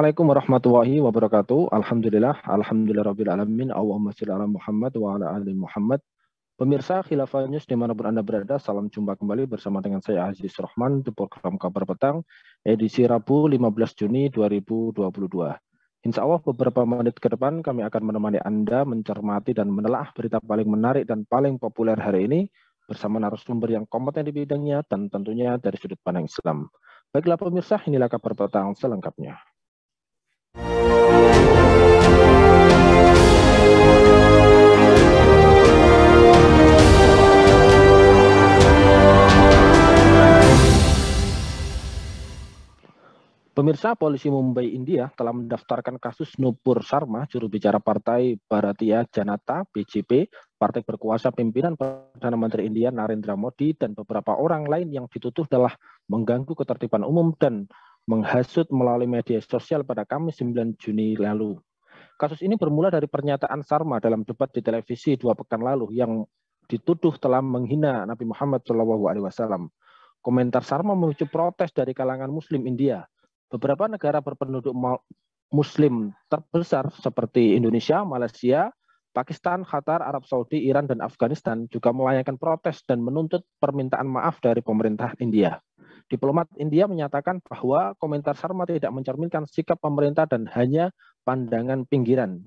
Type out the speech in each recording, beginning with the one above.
Assalamualaikum warahmatullahi wabarakatuh. Alhamdulillah rabbil alamin. Allahumma shalli ala Muhammad wa ala ali Muhammad. Pemirsa Khilafah News dimanapun Anda berada, salam jumpa kembali bersama dengan saya Aziz Rahman di program Kabar Petang, edisi Rabu 15 Juni 2022. Insya Allah beberapa menit ke depan kami akan menemani Anda mencermati dan menelaah berita paling menarik dan paling populer hari ini bersama narasumber yang kompeten di bidangnya dan tentunya dari sudut pandang Islam. Baiklah pemirsa, inilah Kabar Petang selengkapnya. Pemirsa, polisi Mumbai, India telah mendaftarkan kasus Nupur Sharma, juru bicara Partai Bharatiya Janata (BJP), partai berkuasa pimpinan Perdana Menteri India Narendra Modi, dan beberapa orang lain yang dituduh telah mengganggu ketertiban umum dan menghasut melalui media sosial pada Kamis 9 Juni lalu. Kasus ini bermula dari pernyataan Sharma dalam debat di televisi 2 pekan lalu yang dituduh telah menghina Nabi Muhammad SAW. Komentar Sharma memicu protes dari kalangan Muslim India. Beberapa negara berpenduduk Muslim terbesar seperti Indonesia, Malaysia, Pakistan, Qatar, Arab Saudi, Iran, dan Afghanistan juga melayangkan protes dan menuntut permintaan maaf dari pemerintah India. Diplomat India menyatakan bahwa komentar Sharma tidak mencerminkan sikap pemerintah dan hanya pandangan pinggiran.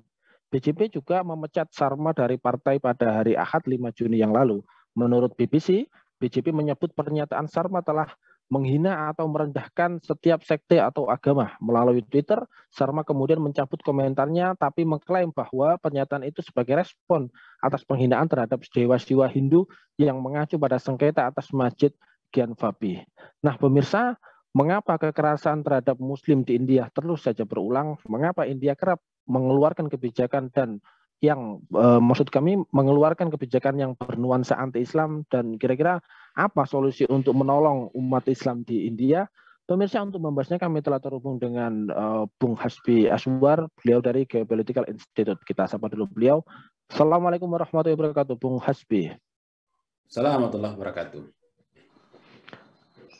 BJP juga memecat Sharma dari partai pada hari Ahad 5 Juni yang lalu. Menurut BBC, BJP menyebut pernyataan Sharma telah menghina atau merendahkan setiap sekte atau agama. Melalui Twitter, Sharma kemudian mencabut komentarnya tapi mengklaim bahwa pernyataan itu sebagai respon atas penghinaan terhadap dewa-dewa Hindu yang mengacu pada sengketa atas Masjid Gyanvapi. Nah, pemirsa, mengapa kekerasan terhadap Muslim di India terus saja berulang? Mengapa India kerap mengeluarkan kebijakan dan maksud kami mengeluarkan kebijakan yang bernuansa anti-Islam, dan kira-kira apa solusi untuk menolong umat Islam di India? Pemirsa, untuk membahasnya kami telah terhubung dengan Bung Hasbi Aswar, beliau dari Geopolitical Institute. Kita sapa dulu beliau. Assalamualaikum warahmatullahi wabarakatuh, Bung Hasbi. Assalamualaikum warahmatullahi wabarakatuh.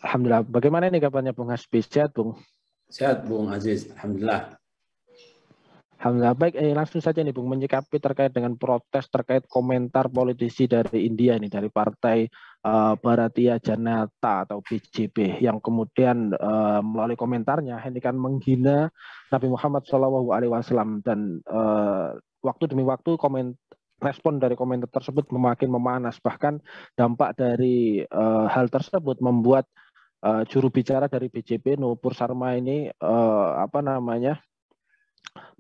Alhamdulillah. Bagaimana nih kabarnya Bung Hasbi? Sehat, Bung? Sehat, Bung Aziz. Alhamdulillah. Alhamdulillah. Baik, langsung saja nih Bung, menyikapi terkait dengan protes terkait komentar politisi dari India nih, dari partai Bharatiya Janata atau BJP, yang kemudian melalui komentarnya ini kan menghina Nabi Muhammad SAW, dan waktu demi waktu respon dari komentar tersebut makin memanas. Bahkan dampak dari hal tersebut membuat juru bicara dari BJP Nupur Sharma ini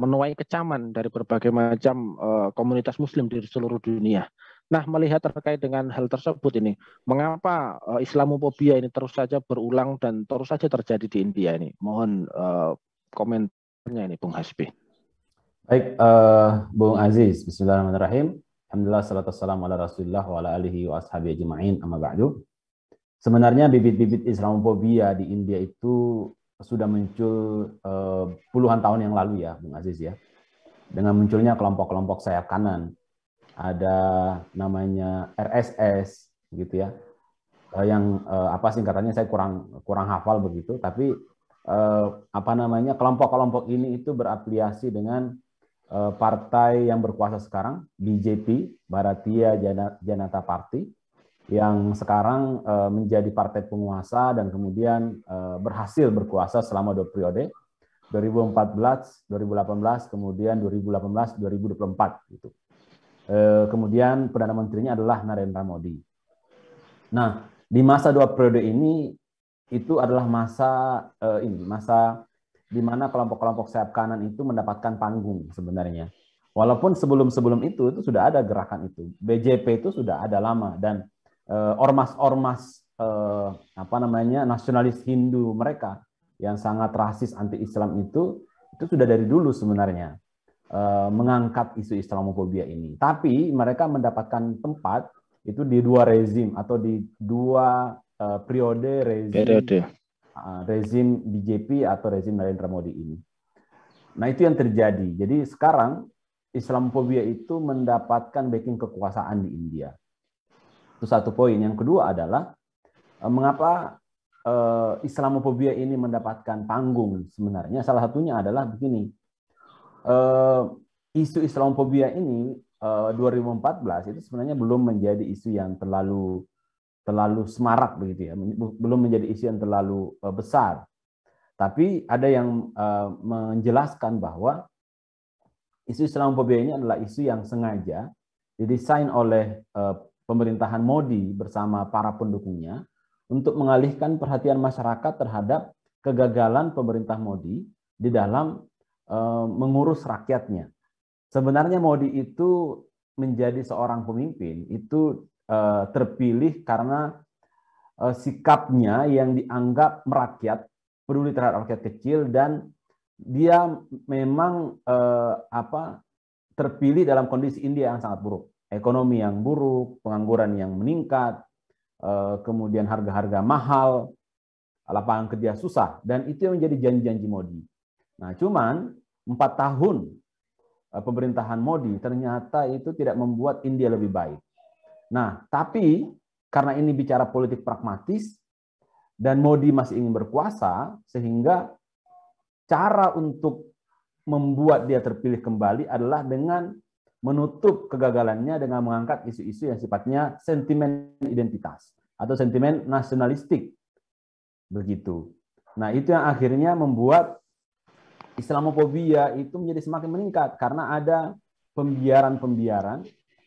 menuai kecaman dari berbagai macam komunitas Muslim di seluruh dunia. Nah, melihat terkait dengan hal tersebut ini, mengapa Islamophobia ini terus saja berulang dan terus saja terjadi di India ini? Mohon komentarnya ini, Bung Hasbi. Baik, Bung Aziz. Bismillahirrahmanirrahim. Alhamdulillah, salatu wassalamu ala Rasulillah wa ala alihi wa ashabihi ajma'in, amma ba'du. Sebenarnya bibit-bibit Islamophobia di India itu sudah muncul puluhan tahun yang lalu ya, Bung Aziz ya. Dengan munculnya kelompok-kelompok sayap kanan. Ada namanya RSS gitu ya. Yang singkatannya saya kurang hafal begitu, tapi kelompok-kelompok ini itu berafiliasi dengan partai yang berkuasa sekarang, BJP, Bharatiya Janata Party, yang sekarang menjadi partai penguasa dan kemudian berhasil berkuasa selama 2 periode, 2014, 2018, kemudian 2018, 2024 gitu. Kemudian Perdana Menterinya adalah Narendra Modi. Nah, di masa 2 periode ini itu adalah masa di mana kelompok-kelompok sayap kanan itu mendapatkan panggung sebenarnya. Walaupun sebelum itu sudah ada gerakan itu. BJP itu sudah ada lama, dan ormas-ormas nasionalis Hindu mereka yang sangat rasis anti-Islam itu sudah dari dulu sebenarnya mengangkat isu Islamophobia ini. Tapi mereka mendapatkan tempat itu di 2 rezim atau di 2 periode rezim BJP atau rezim Narendra Modi ini. Nah, itu yang terjadi. Jadi sekarang Islamophobia itu mendapatkan backing kekuasaan di India. Itu satu poin. Yang kedua adalah mengapa Islamofobia ini mendapatkan panggung sebenarnya salah satunya adalah begini, isu Islamofobia ini 2014 itu sebenarnya belum menjadi isu yang terlalu semarak begitu ya, belum menjadi isu yang terlalu besar. Tapi ada yang menjelaskan bahwa isu Islamofobia ini adalah isu yang sengaja didesain oleh pemerintahan Modi bersama para pendukungnya untuk mengalihkan perhatian masyarakat terhadap kegagalan pemerintah Modi di dalam mengurus rakyatnya. Sebenarnya Modi itu menjadi seorang pemimpin itu terpilih karena sikapnya yang dianggap merakyat, peduli terhadap rakyat kecil, dan dia memang terpilih dalam kondisi India yang sangat buruk, ekonomi yang buruk, pengangguran yang meningkat, kemudian harga-harga mahal, lapangan kerja susah, dan itu yang menjadi janji-janji Modi. Nah, cuman 4 tahun pemerintahan Modi ternyata itu tidak membuat India lebih baik. Nah, tapi karena ini bicara politik pragmatis dan Modi masih ingin berkuasa, sehingga cara untuk membuat dia terpilih kembali adalah dengan menutup kegagalannya dengan mengangkat isu-isu yang sifatnya sentimen identitas atau sentimen nasionalistik. Begitu. Nah, itu yang akhirnya membuat Islamofobia itu menjadi semakin meningkat karena ada pembiaran-pembiaran,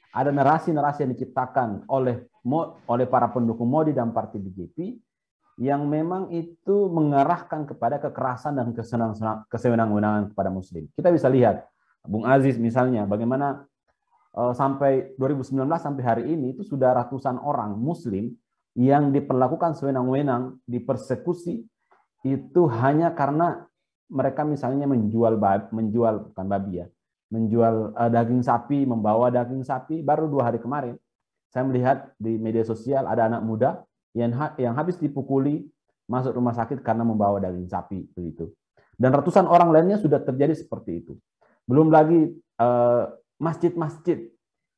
ada narasi-narasi yang diciptakan oleh para pendukung Modi dan partai BJP yang memang itu mengarahkan kepada kekerasan dan kesewenang-wenangan kepada Muslim. Kita bisa lihat, Bung Aziz misalnya, bagaimana sampai 2019 sampai hari ini itu sudah ratusan orang Muslim yang diperlakukan sewenang-wenang, dipersekusi itu hanya karena mereka misalnya menjual daging sapi, membawa daging sapi. Baru 2 hari kemarin saya melihat di media sosial ada anak muda yang habis dipukuli masuk rumah sakit karena membawa daging sapi begitu. Dan ratusan orang lainnya sudah terjadi seperti itu. Belum lagi masjid-masjid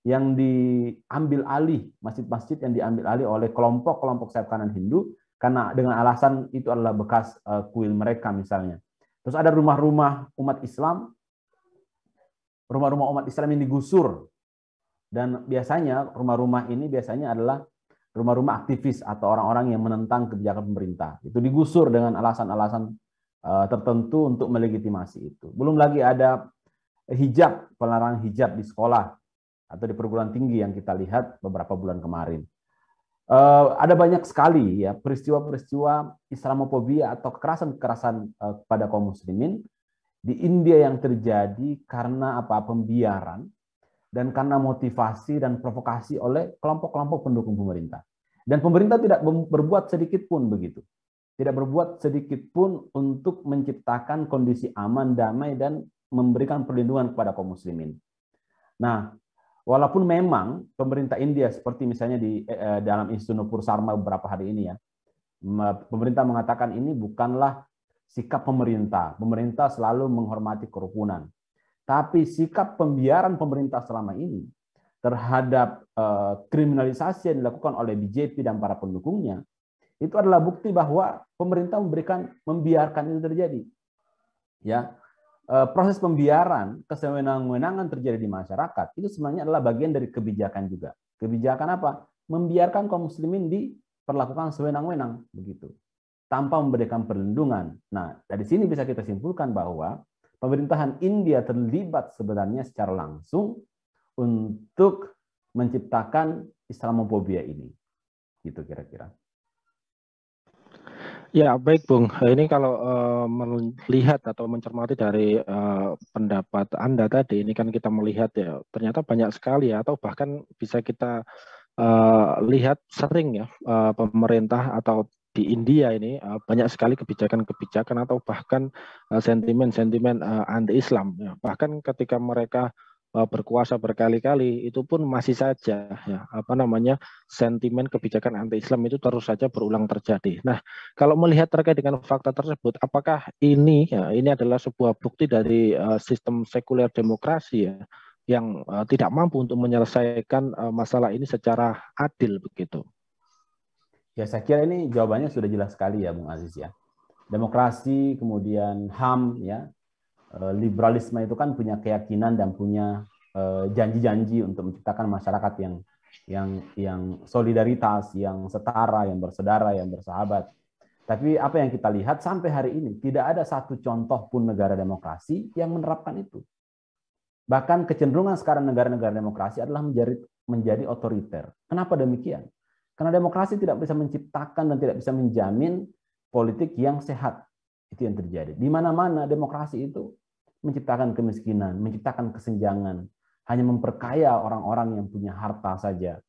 yang diambil alih, masjid-masjid yang diambil alih oleh kelompok-kelompok sayap kanan Hindu karena dengan alasan itu adalah bekas kuil mereka misalnya. Terus ada rumah-rumah umat Islam yang digusur. Dan biasanya rumah-rumah ini biasanya adalah rumah-rumah aktivis atau orang-orang yang menentang kebijakan pemerintah. Itu digusur dengan alasan-alasan tertentu untuk melegitimasi itu. Belum lagi ada hijab, pelarangan hijab di sekolah atau di perguruan tinggi yang kita lihat beberapa bulan kemarin. Ada banyak sekali ya peristiwa-peristiwa Islamofobia atau kekerasan-kekerasan pada kaum muslimin di India yang terjadi karena pembiaran dan karena motivasi dan provokasi oleh kelompok-kelompok pendukung pemerintah. Dan pemerintah tidak berbuat sedikit pun begitu. Tidak berbuat sedikit pun untuk menciptakan kondisi aman, damai, dan memberikan perlindungan kepada kaum muslimin. Nah, walaupun memang pemerintah India seperti misalnya di dalam isu Nupur Sharma beberapa hari ini ya, pemerintah mengatakan ini bukanlah sikap pemerintah. Pemerintah selalu menghormati kerukunan. Tapi sikap pembiaran pemerintah selama ini terhadap kriminalisasi yang dilakukan oleh BJP dan para pendukungnya itu adalah bukti bahwa pemerintah membiarkan itu terjadi. Ya, proses pembiaran, kesewenang-wenangan terjadi di masyarakat itu sebenarnya adalah bagian dari kebijakan juga. Kebijakan apa? Membiarkan kaum muslimin diperlakukan sewenang-wenang begitu, tanpa memberikan perlindungan. Nah, dari sini bisa kita simpulkan bahwa pemerintahan India terlibat sebenarnya secara langsung untuk menciptakan Islamofobia ini. Gitu kira-kira. Ya, baik Bung. Ini kalau melihat atau mencermati dari pendapat Anda tadi, ini kan kita melihat ya, ternyata banyak sekali ya, atau bahkan bisa kita lihat sering ya, pemerintah atau di India ini banyak sekali kebijakan-kebijakan atau bahkan sentimen-sentimen anti-Islam. Ya. Bahkan ketika mereka berkuasa berkali-kali, itu pun masih saja ya sentimen kebijakan anti-Islam itu terus saja berulang terjadi. Nah, kalau melihat terkait dengan fakta tersebut, apakah ini adalah sebuah bukti dari sistem sekuler demokrasi ya, yang tidak mampu untuk menyelesaikan masalah ini secara adil begitu? Ya, saya kira ini jawabannya sudah jelas sekali ya, Bung Aziz ya. Demokrasi, kemudian HAM, ya, liberalisme itu kan punya keyakinan dan punya janji-janji untuk menciptakan masyarakat yang solidaritas, yang setara, yang bersaudara, yang bersahabat. Tapi apa yang kita lihat sampai hari ini tidak ada satu contoh pun negara demokrasi yang menerapkan itu. Bahkan kecenderungan sekarang negara-negara demokrasi adalah menjadi otoriter. Kenapa demikian? Karena demokrasi tidak bisa menciptakan dan tidak bisa menjamin politik yang sehat. Itu yang terjadi. Di mana-mana demokrasi itu menciptakan kemiskinan, menciptakan kesenjangan, hanya memperkaya orang-orang yang punya harta saja.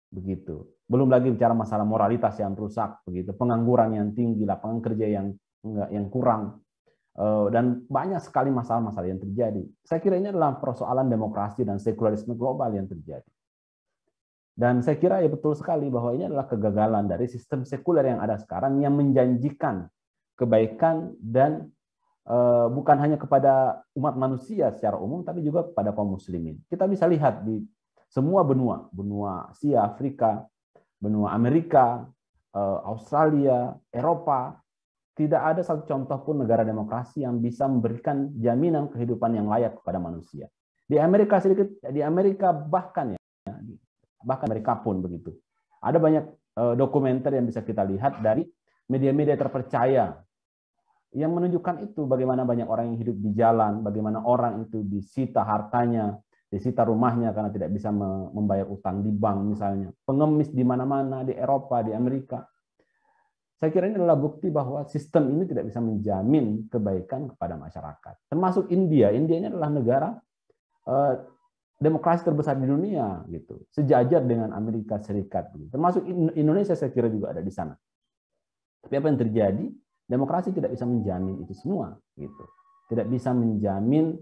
Begitu. Belum lagi bicara masalah moralitas yang rusak, begitu, pengangguran yang tinggi, lapangan kerja yang kurang, dan banyak sekali masalah-masalah yang terjadi. Saya kira ini adalah persoalan demokrasi dan sekularisme global yang terjadi. Dan saya kira ya betul sekali bahwa ini adalah kegagalan dari sistem sekuler yang ada sekarang yang menjanjikan kebaikan dan bukan hanya kepada umat manusia secara umum, tapi juga kepada kaum muslimin. Kita bisa lihat di semua benua Asia, Afrika, benua Amerika, Australia, Eropa, tidak ada satu contoh pun negara demokrasi yang bisa memberikan jaminan kehidupan yang layak kepada manusia. Di Amerika bahkan Amerika pun begitu. Ada banyak dokumenter yang bisa kita lihat dari media-media terpercaya yang menunjukkan itu, bagaimana banyak orang yang hidup di jalan, bagaimana orang itu disita hartanya, disita rumahnya karena tidak bisa membayar utang di bank misalnya. Pengemis di mana-mana, di Eropa, di Amerika. Saya kira ini adalah bukti bahwa sistem ini tidak bisa menjamin kebaikan kepada masyarakat. Termasuk India. India ini adalah negara demokrasi terbesar di dunia, gitu, sejajar dengan Amerika Serikat, gitu. Termasuk Indonesia saya kira juga ada di sana. Tapi apa yang terjadi? Demokrasi tidak bisa menjamin itu semua, gitu. Tidak bisa menjamin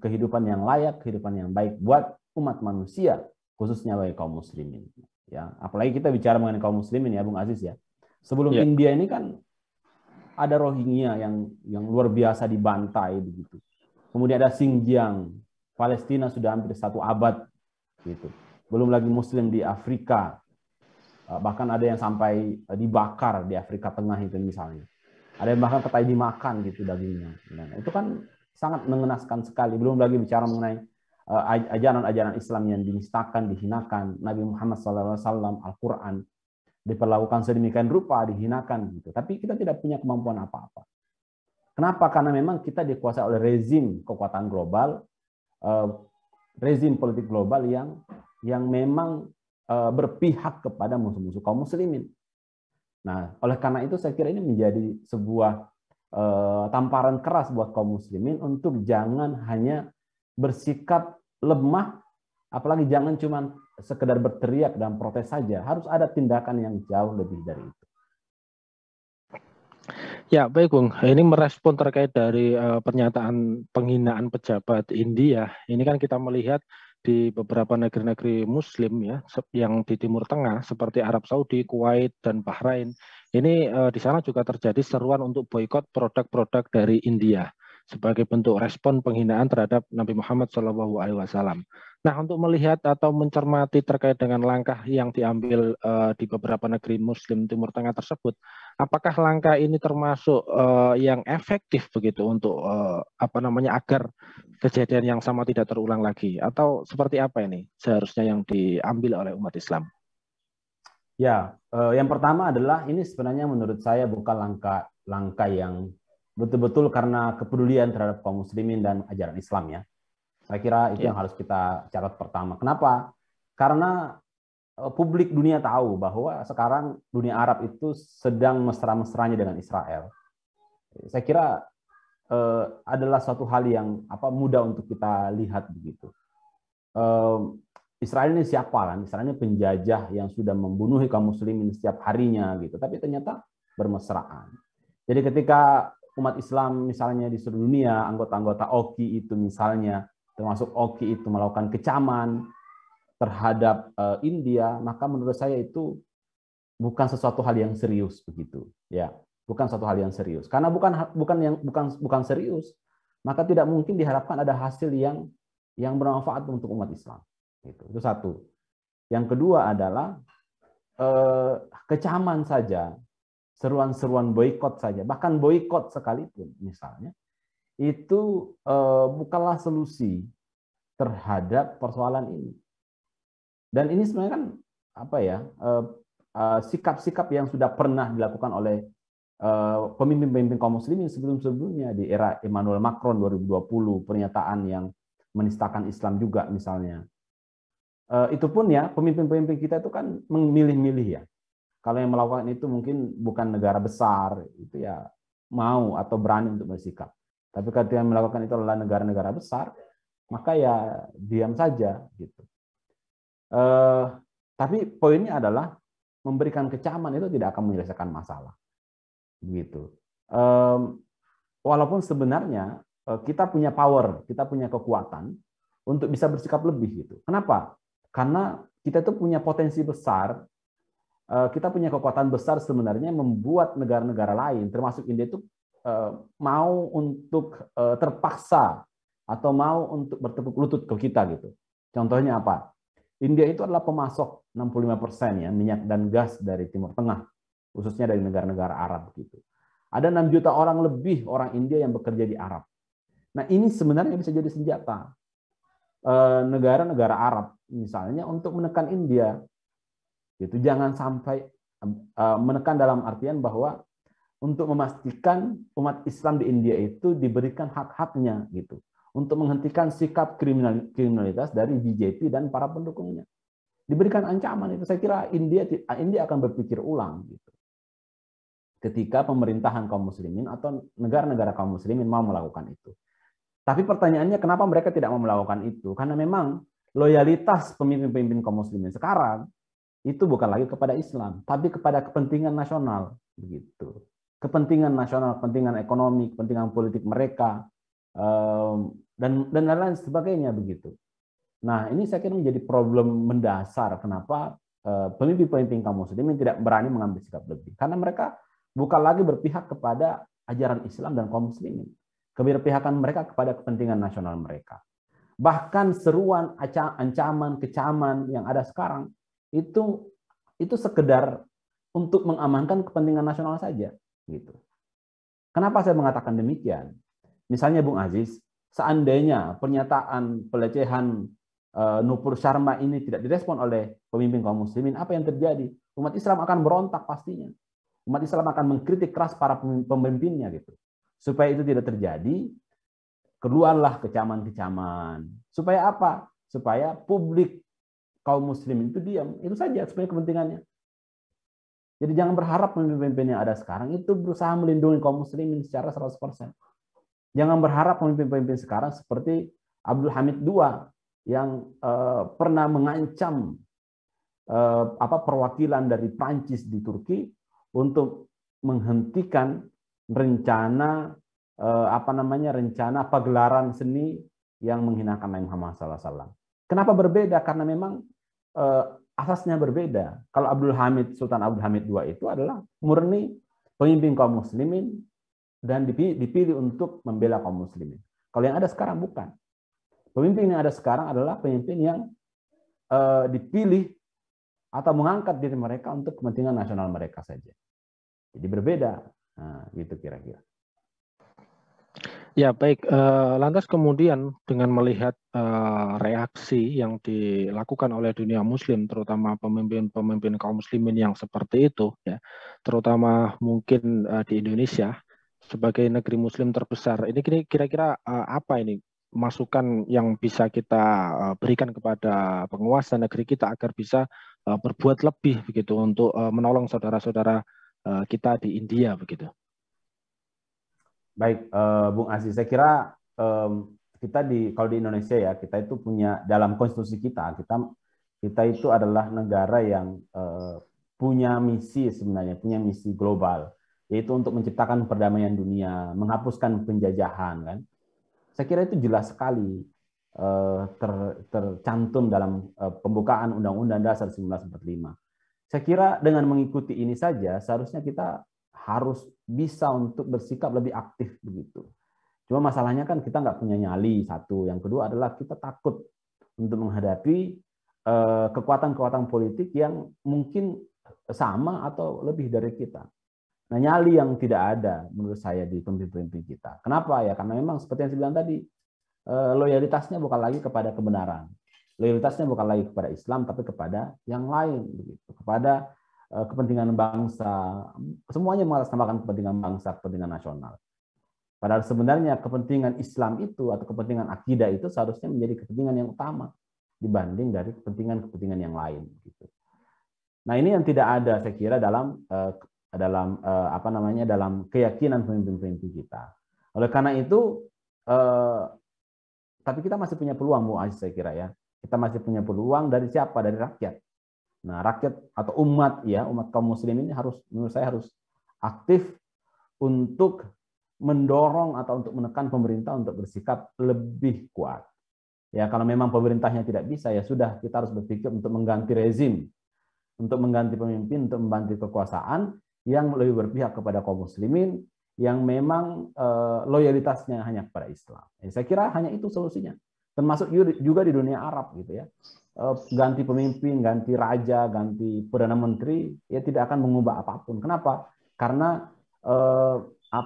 kehidupan yang layak, kehidupan yang baik buat umat manusia, khususnya bagi kaum muslimin. Ya, apalagi kita bicara mengenai kaum muslimin ya, Bung Aziz ya. Sebelum India ini kan ada Rohingya yang luar biasa dibantai begitu. Kemudian ada Xinjiang, Palestina sudah hampir 1 abad, gitu. Belum lagi Muslim di Afrika, bahkan ada yang sampai dibakar di Afrika Tengah itu misalnya. Ada yang bahkan katanya dimakan gitu dagingnya. Nah, itu kan sangat mengenaskan sekali. Belum lagi bicara mengenai ajaran-ajaran Islam yang dinistakan, dihinakan. Nabi Muhammad SAW, Al-Quran diperlakukan sedemikian rupa, dihinakan gitu. Tapi kita tidak punya kemampuan apa-apa. Kenapa? Karena memang kita dikuasai oleh rezim kekuatan global, rezim politik global yang memang berpihak kepada musuh-musuh kaum muslimin. Nah, oleh karena itu saya kira ini menjadi sebuah tamparan keras buat kaum muslimin untuk jangan hanya bersikap lemah, apalagi jangan cuma sekedar berteriak dan protes saja. Harus ada tindakan yang jauh lebih dari itu. Ya, baik Bung. Ini merespon terkait dari pernyataan penghinaan pejabat India. Ini kan kita melihat di beberapa negeri-negeri Muslim ya, yang di Timur Tengah seperti Arab Saudi, Kuwait dan Bahrain. Ini di sana juga terjadi seruan untuk boikot produk-produk dari India sebagai bentuk respon penghinaan terhadap Nabi Muhammad SAW. Nah, untuk melihat atau mencermati terkait dengan langkah yang diambil di beberapa negeri Muslim Timur Tengah tersebut, apakah langkah ini termasuk yang efektif begitu untuk agar kejadian yang sama tidak terulang lagi, atau seperti apa ini seharusnya yang diambil oleh umat Islam? Ya, yang pertama adalah ini sebenarnya menurut saya bukan langkah yang betul-betul karena kepedulian terhadap kaum muslimin dan ajaran Islam ya. Saya kira itu yang harus kita catat pertama. Kenapa? Karena publik dunia tahu bahwa sekarang dunia Arab itu sedang mesra-mesranya dengan Israel. Saya kira adalah suatu hal yang mudah untuk kita lihat begitu. Israel ini siapa kan? Israel ini penjajah yang sudah membunuh kaum muslimin setiap harinya gitu. Tapi ternyata bermesraan. Jadi ketika umat Islam misalnya di seluruh dunia, anggota-anggota OKI itu misalnya, termasuk OKI itu melakukan kecaman terhadap India, maka menurut saya itu bukan sesuatu hal yang serius begitu, ya, bukan sesuatu hal yang serius. Karena bukan serius, maka tidak mungkin diharapkan ada hasil yang bermanfaat untuk umat Islam. Itu satu. Yang kedua adalah kecaman saja, seruan-seruan boikot saja, bahkan boikot sekalipun misalnya, itu bukanlah solusi terhadap persoalan ini. Dan ini sebenarnya kan apa ya, sikap-sikap yang sudah pernah dilakukan oleh pemimpin-pemimpin kaum muslimin sebelum-sebelumnya di era Emmanuel Macron 2020, pernyataan yang menistakan Islam juga misalnya. Itu pun ya pemimpin-pemimpin kita itu kan memilih-milih ya. Kalau yang melakukan itu mungkin bukan negara besar, itu ya mau atau berani untuk bersikap. Tapi kalau yang melakukan itu adalah negara-negara besar, maka ya diam saja gitu. Tapi poinnya adalah memberikan kecaman itu tidak akan menyelesaikan masalah. Begitu. Walaupun sebenarnya kita punya power, kita punya kekuatan untuk bisa bersikap lebih gitu. Kenapa? Karena kita itu punya potensi besar, kita punya kekuatan besar sebenarnya membuat negara-negara lain, termasuk India itu mau untuk terpaksa atau mau untuk bertekuk lutut ke kita gitu. Contohnya apa? India itu adalah pemasok 65% ya minyak dan gas dari Timur Tengah, khususnya dari negara-negara Arab gitu. Ada 6 juta orang lebih orang India yang bekerja di Arab. Nah, ini sebenarnya bisa jadi senjata negara-negara Arab misalnya untuk menekan India. Gitu. Jangan sampai menekan dalam artian bahwa untuk memastikan umat Islam di India itu diberikan hak-haknya gitu. Untuk menghentikan sikap kriminalitas dari BJP dan para pendukungnya. Diberikan ancaman itu, saya kira India akan berpikir ulang gitu. Ketika pemerintahan kaum muslimin atau negara-negara kaum muslimin mau melakukan itu. Tapi pertanyaannya kenapa mereka tidak mau melakukan itu? Karena memang loyalitas pemimpin-pemimpin kaum muslimin sekarang itu bukan lagi kepada Islam, tapi kepada kepentingan nasional begitu. Kepentingan nasional, kepentingan ekonomi, kepentingan politik mereka dan lain-lain sebagainya begitu. Nah, ini saya kira menjadi problem mendasar kenapa pemimpin-pemimpin kaum muslimin tidak berani mengambil sikap lebih. Karena mereka bukan lagi berpihak kepada ajaran Islam dan kaum muslimin. Keberpihakan mereka kepada kepentingan nasional mereka. Bahkan seruan, ancaman, kecaman yang ada sekarang itu sekedar untuk mengamankan kepentingan nasional saja gitu. Kenapa saya mengatakan demikian? Misalnya Bung Aziz, seandainya pernyataan pelecehan Nupur Sharma ini tidak direspon oleh pemimpin kaum muslimin, apa yang terjadi? Umat Islam akan berontak pastinya. Umat Islam akan mengkritik keras para pemimpinnya gitu. Supaya itu tidak terjadi, keluarlah kecaman-kecaman. Supaya apa? Supaya publik kaum muslimin itu diam. Itu saja sebenarnya kepentingannya. Jadi jangan berharap pemimpin-pemimpin yang ada sekarang itu berusaha melindungi kaum muslimin secara 100%. Jangan berharap pemimpin-pemimpin sekarang seperti Abdul Hamid II yang pernah mengancam perwakilan dari Prancis di Turki untuk menghentikan rencana rencana pagelaran seni yang menghinakan Nabi Muhammad SAW. Kenapa berbeda? Karena memang asasnya berbeda. Kalau Sultan Abdul Hamid II itu adalah murni pemimpin kaum muslimin dan dipilih untuk membela kaum muslimin. Kalau yang ada sekarang bukan. Pemimpin yang ada sekarang adalah pemimpin yang dipilih atau mengangkat diri mereka untuk kepentingan nasional mereka saja. Jadi berbeda. Nah, gitu kira-kira. Ya, baik. Lantas kemudian dengan melihat reaksi yang dilakukan oleh dunia muslim, terutama pemimpin-pemimpin kaum muslimin yang seperti itu, ya, terutama mungkin di Indonesia sebagai negeri muslim terbesar, ini kira-kira apa ini masukan yang bisa kita berikan kepada penguasa negeri kita agar bisa berbuat lebih begitu untuk menolong saudara-saudara kita di India begitu. Baik, Bung Aziz, saya kira kita kalau di Indonesia ya, kita itu punya dalam konstitusi kita itu adalah negara yang punya misi sebenarnya, punya misi global, yaitu untuk menciptakan perdamaian dunia, menghapuskan penjajahan kan. Saya kira itu jelas sekali tercantum dalam pembukaan Undang-Undang Dasar 1945. Saya kira dengan mengikuti ini saja seharusnya kita harus bisa untuk bersikap lebih aktif begitu. Cuma masalahnya kan kita nggak punya nyali satu. Yang kedua adalah kita takut untuk menghadapi kekuatan-kekuatan politik yang mungkin sama atau lebih dari kita. Nah, nyali yang tidak ada menurut saya di pemimpin-pemimpin kita. Kenapa ya? Karena memang seperti yang saya bilang tadi, loyalitasnya bukan lagi kepada kebenaran. Loyalitasnya bukan lagi kepada Islam, tapi kepada yang lain, begitu. Kepada kepentingan bangsa. Semuanya mengatasnamakan kepentingan bangsa, kepentingan nasional. Padahal sebenarnya kepentingan Islam itu atau kepentingan akidah itu seharusnya menjadi kepentingan yang utama dibanding dari kepentingan-kepentingan yang lain. Gitu. Nah, ini yang tidak ada, saya kira, dalam dalam keyakinan pemimpin-pemimpin kita. Oleh karena itu, tapi kita masih punya peluang, Bu Aziz, saya kira ya. Kita masih punya peluang dari siapa? Dari rakyat. Nah, rakyat atau umat ya, umat kaum muslim ini harus, menurut saya, harus aktif untuk mendorong atau untuk menekan pemerintah untuk bersikap lebih kuat. Ya, kalau memang pemerintahnya tidak bisa, ya sudah, kita harus berpikir untuk mengganti rezim, untuk mengganti pemimpin, untuk membantu kekuasaan yang lebih berpihak kepada kaum muslimin, yang memang loyalitasnya hanya kepada Islam. Saya kira hanya itu solusinya. Termasuk juga di dunia Arab gitu ya. Ganti pemimpin, ganti raja, ganti perdana menteri, ya tidak akan mengubah apapun. Kenapa? Karena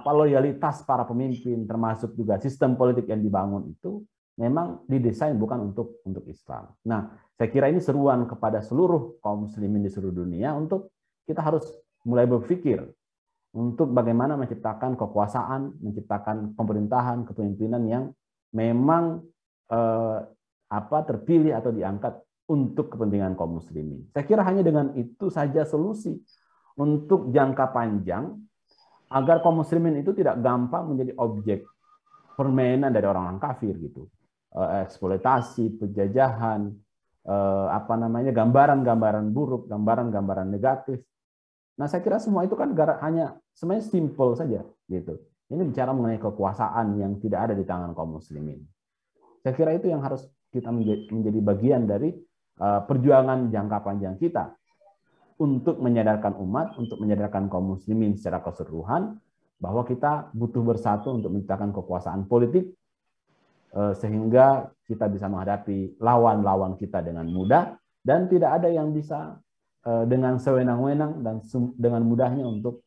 loyalitas para pemimpin, termasuk juga sistem politik yang dibangun itu memang didesain bukan untuk Islam. Nah, saya kira ini seruan kepada seluruh kaum muslimin di seluruh dunia untuk kita harus mulai berpikir untuk bagaimana menciptakan kekuasaan, menciptakan pemerintahan, kepemimpinan yang memang terpilih atau diangkat untuk kepentingan kaum muslimin. Saya kira hanya dengan itu saja solusi untuk jangka panjang agar kaum muslimin itu tidak gampang menjadi objek permainan dari orang-orang kafir gitu. Eksploitasi, penjajahan, gambaran-gambaran buruk, gambaran-gambaran negatif. Nah, saya kira semua itu kan hanya sebenarnya simple saja gitu. Ini bicara mengenai kekuasaan yang tidak ada di tangan kaum muslimin. Saya kira itu yang harus kita menjadi bagian dari perjuangan jangka panjang kita untuk menyadarkan umat, untuk menyadarkan kaum muslimin secara keseluruhan bahwa kita butuh bersatu untuk menciptakan kekuasaan politik sehingga kita bisa menghadapi lawan-lawan kita dengan mudah dan tidak ada yang bisa dengan sewenang-wenang dan dengan mudahnya untuk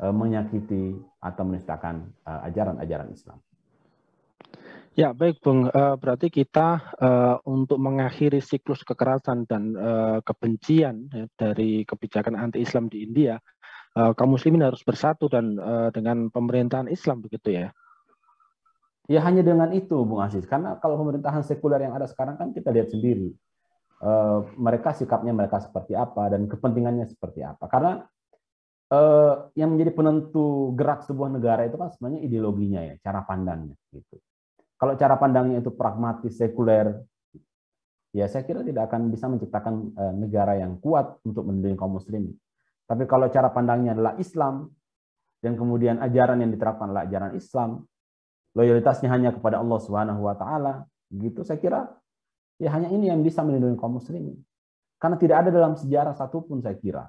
menyakiti atau menistakan ajaran-ajaran Islam. Ya, baik Bung. Berarti kita untuk mengakhiri siklus kekerasan dan kebencian ya, dari kebijakan anti-Islam di India, kaum muslimin harus bersatu dan dengan pemerintahan Islam, begitu ya? Ya, hanya dengan itu, Bung Aziz. Karena kalau pemerintahan sekuler yang ada sekarang kan kita lihat sendiri. Mereka sikapnya mereka seperti apa dan kepentingannya seperti apa. Karena yang menjadi penentu gerak sebuah negara itu kan sebenarnya ideologinya ya, cara pandangnya gitu. Kalau cara pandangnya itu pragmatis, sekuler, ya saya kira tidak akan bisa menciptakan negara yang kuat untuk melindungi kaum muslimin. Tapi kalau cara pandangnya adalah Islam dan kemudian ajaran yang diterapkan adalah ajaran Islam, loyalitasnya hanya kepada Allah Subhanahu wa taala, gitu saya kira ya hanya ini yang bisa melindungi kaum muslimin. Karena tidak ada dalam sejarah satupun saya kira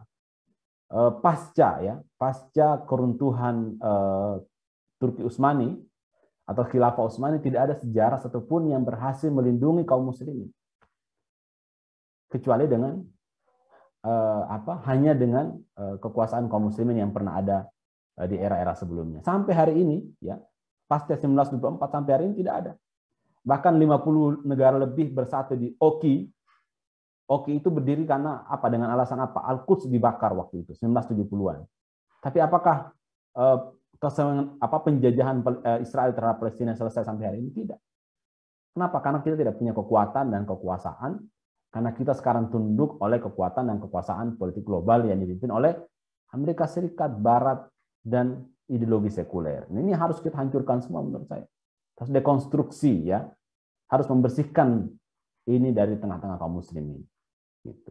pasca keruntuhan Turki Utsmani atau Khilafah Utsmani tidak ada sejarah satupun yang berhasil melindungi kaum muslimin. Kecuali dengan hanya dengan kekuasaan kaum muslimin yang pernah ada di era-era sebelumnya. Sampai hari ini ya, pasca 1924 sampai hari ini tidak ada. Bahkan 50 negara lebih bersatu di OKI. OKI itu berdiri karena apa? Dengan alasan apa? Al-Quds dibakar waktu itu 1970-an. Tapi apakah penjajahan Israel terhadap Palestina selesai sampai hari ini? Tidak. Kenapa? Karena kita tidak punya kekuatan dan kekuasaan. Karena kita sekarang tunduk oleh kekuatan dan kekuasaan politik global yang dipimpin oleh Amerika Serikat, Barat, dan ideologi sekuler. Ini harus kita hancurkan semua menurut saya. Harus dekonstruksi ya. Harus membersihkan ini dari tengah-tengah kaum muslimin. Gitu.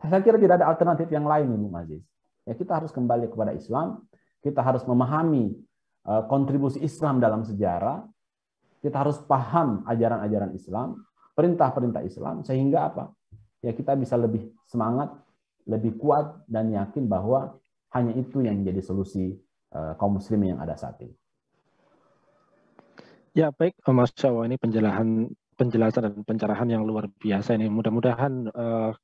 Saya kira tidak ada alternatif yang lain, Bung Aziz. Ya, kita harus kembali kepada Islam. Kita harus memahami kontribusi Islam dalam sejarah. Kita harus paham ajaran-ajaran Islam, perintah-perintah Islam, sehingga apa? Ya kita bisa lebih semangat, lebih kuat, dan yakin bahwa hanya itu yang menjadi solusi kaum muslimin yang ada saat ini. Ya baik, Mas Jawa, ini penjelasan dan pencerahan yang luar biasa ini. Mudah-mudahan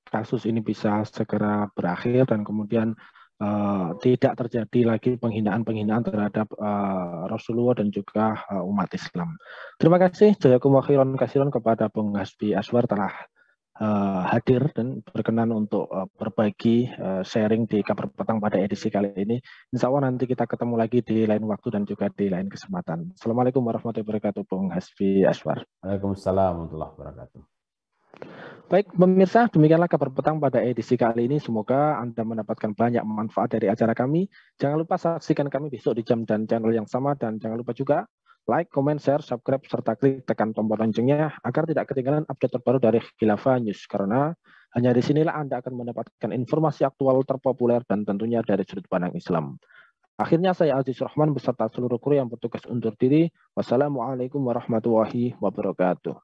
kasus ini bisa segera berakhir dan kemudian tidak terjadi lagi penghinaan-penghinaan terhadap Rasulullah dan juga umat Islam. Terima kasih jazakumullah khairan katsiran kepada Bung Hasbi Aswar telah hadir dan berkenan untuk berbagi sharing di Kabar Petang pada edisi kali ini. Insya Allah nanti kita ketemu lagi di lain waktu dan juga di lain kesempatan. Assalamualaikum warahmatullahi wabarakatuh, Bung Hasbi Aswar. Waalaikumsalam warahmatullahi wabarakatuh. Baik, pemirsa, demikianlah Kabar Petang pada edisi kali ini. Semoga Anda mendapatkan banyak manfaat dari acara kami. Jangan lupa saksikan kami besok di jam dan channel yang sama. Dan jangan lupa juga like, comment, share, subscribe, serta klik tekan tombol loncengnya agar tidak ketinggalan update terbaru dari Khilafah News. Karena hanya di sinilah Anda akan mendapatkan informasi aktual terpopuler dan tentunya dari sudut pandang Islam. Akhirnya saya Aziz Rahman beserta seluruh kru yang bertugas undur diri. Wassalamualaikum warahmatullahi wabarakatuh.